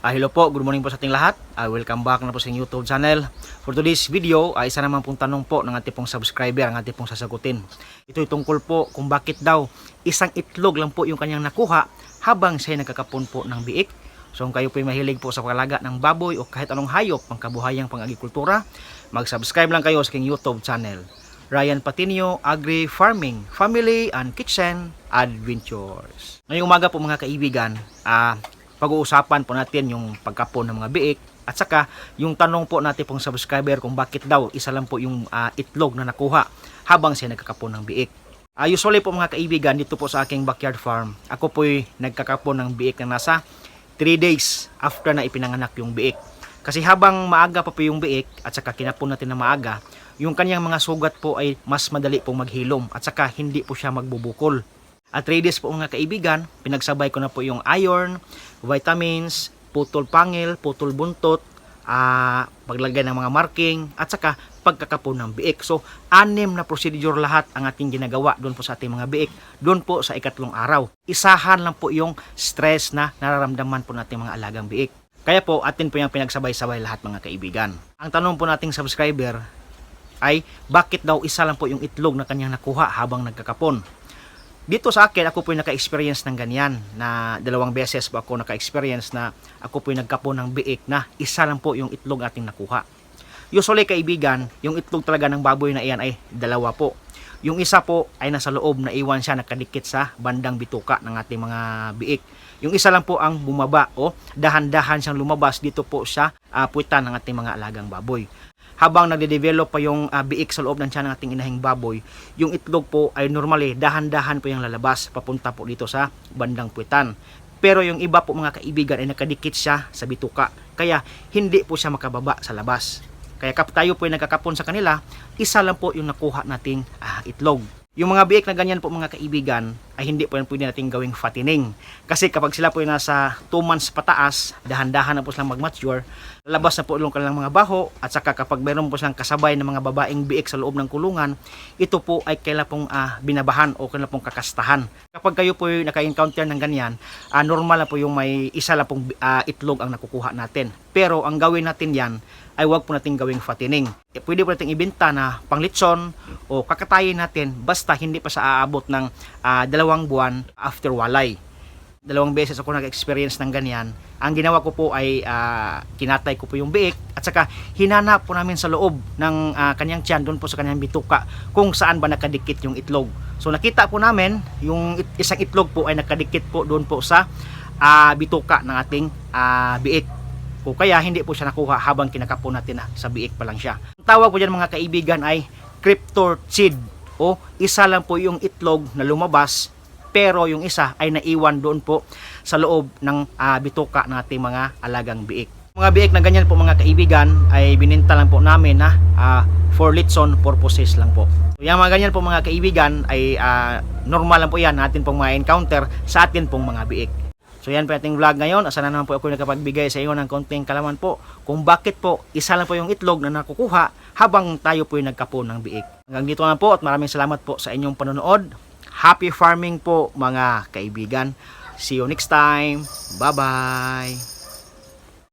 Hello po, good morning po sa ating lahat. Welcome back na po sa YouTube channel. For today's video, isa naman pong tanong po ng ating pong subscriber, ang ating pong sasagutin. Ito'y tungkol po kung bakit daw isang itlog lang po yung kanyang nakuha habang siya nagkakapon po ng biik. So kung kayo po mahilig po sa paglaga ng baboy o kahit anong hayop pang kabuhayang pang-agrikultura, mag-subscribe lang kayo sa aking YouTube channel. Ryan Patinio, Agri Farming, Family and Kitchen Adventures. Ngayong umaga po mga kaibigan, pag-uusapan po natin yung pagkapon ng mga biik at saka yung tanong po natin pong subscriber kung bakit daw isa lang po yung itlog na nakuha habang siya nagkakapon ng biik. Usually po mga kaibigan, dito po sa aking backyard farm, ako po'y nagkakapon ng biik na nasa 3 days after na ipinanganak yung biik. Kasi habang maaga pa po yung biik at saka kinapon natin na maaga, yung kanyang mga sugat po ay mas madali pong maghilom at saka hindi po siya magbubukol. At 3 days po mga kaibigan, pinagsabay ko na po yung iron, vitamins, putol pangil, putol buntot, paglagay ng mga marking, at saka pagkakapon ng biik. So, 6 na procedure lahat ang ating ginagawa doon po sa ating mga biik, doon po sa ikatlong araw. Isahan lang po yung stress na nararamdaman po nating mga alagang biik. Kaya po, atin po yung pinagsabay-sabay lahat mga kaibigan. Ang tanong po nating subscriber ay, bakit daw isa lang po yung itlog na kanyang nakuha habang nagkakapon? Dito sa akin, ako po yung naka-experience ng ganyan na 2 beses po ako naka-experience na ako po yung nagkapon ng biik na isa lang po yung itlog ating nakuha. Usually kaibigan, yung itlog talaga ng baboy na iyan ay 2 po. Yung isa po ay nasa loob na iwan siya nakadikit sa bandang bituka ng ating mga biik. Yung isa lang po ang bumaba o dahan-dahan siyang lumabas dito po sa puwitan ng ating mga alagang baboy. Habang nagde-develop pa yung biik sa loob ng tiyan ng ating inahing baboy, yung itlog po ay normally dahan-dahan po yung lalabas papunta po dito sa bandang puwitan. Pero yung iba po mga kaibigan ay nakadikit siya sa bituka, kaya hindi po siya makababa sa labas. Kaya kapag tayo po ay nagkakapon sa kanila, isa lang po yung nakuha nating itlog. Yung mga biik na ganyan po mga kaibigan ay hindi po yan pwede natin gawing fattening. Kasi kapag sila po ay nasa 2 months pataas, dahan-dahan na po silang mag-mature, lalabas na po yung kanilang mga baho, at saka kapag meron po silang kasabay ng mga babaeng biik sa loob ng kulungan, ito po ay kailan pong binabahan o kailan pong kakastahan. Kapag kayo po ay naka-encounter ng ganyan, normal na po yung may isa lang pong itlog ang nakukuha natin. Pero ang gawin natin yan ay huwag po natin gawing fattening. Pwede po natin ibenta na panglitson o kakatayin natin basta hindi pa sa aabot ng 2 buwan after walay. 2 beses ako nag-experience ng ganyan. Ang ginawa ko po ay kinatay ko po yung biik at saka hinanap po namin sa loob ng kanyang tiyan, doon po sa kanyang bituka, kung saan ba nakadikit yung itlog. So nakita po namin yung isang itlog po ay nakadikit po doon po sa bituka ng ating biik. O kaya hindi po siya nakuha habang kinakapon natin sa biik pa lang siya. Ang tawag po dyan mga kaibigan ay cryptorchid, o isa lang po yung itlog na lumabas pero yung isa ay naiwan doon po sa loob ng bituka ng ating mga alagang biik. Mga biik na ganyan po mga kaibigan ay bininta lang po namin na for litson purposes lang po. So, yung mga ganyan po mga kaibigan ay normal lang po yan natin pong ma-encounter sa atin pong mga biik. So yan po ating vlog ngayon. Sana naman po ako nakapagbigay sa inyo ng konting kalaman po kung bakit po isa lang po yung itlog na nakukuha habang tayo po yung nagkapon ng biik. Hanggang dito na po at maraming salamat po sa inyong panonood. Happy farming po mga kaibigan. See you next time. Bye-bye.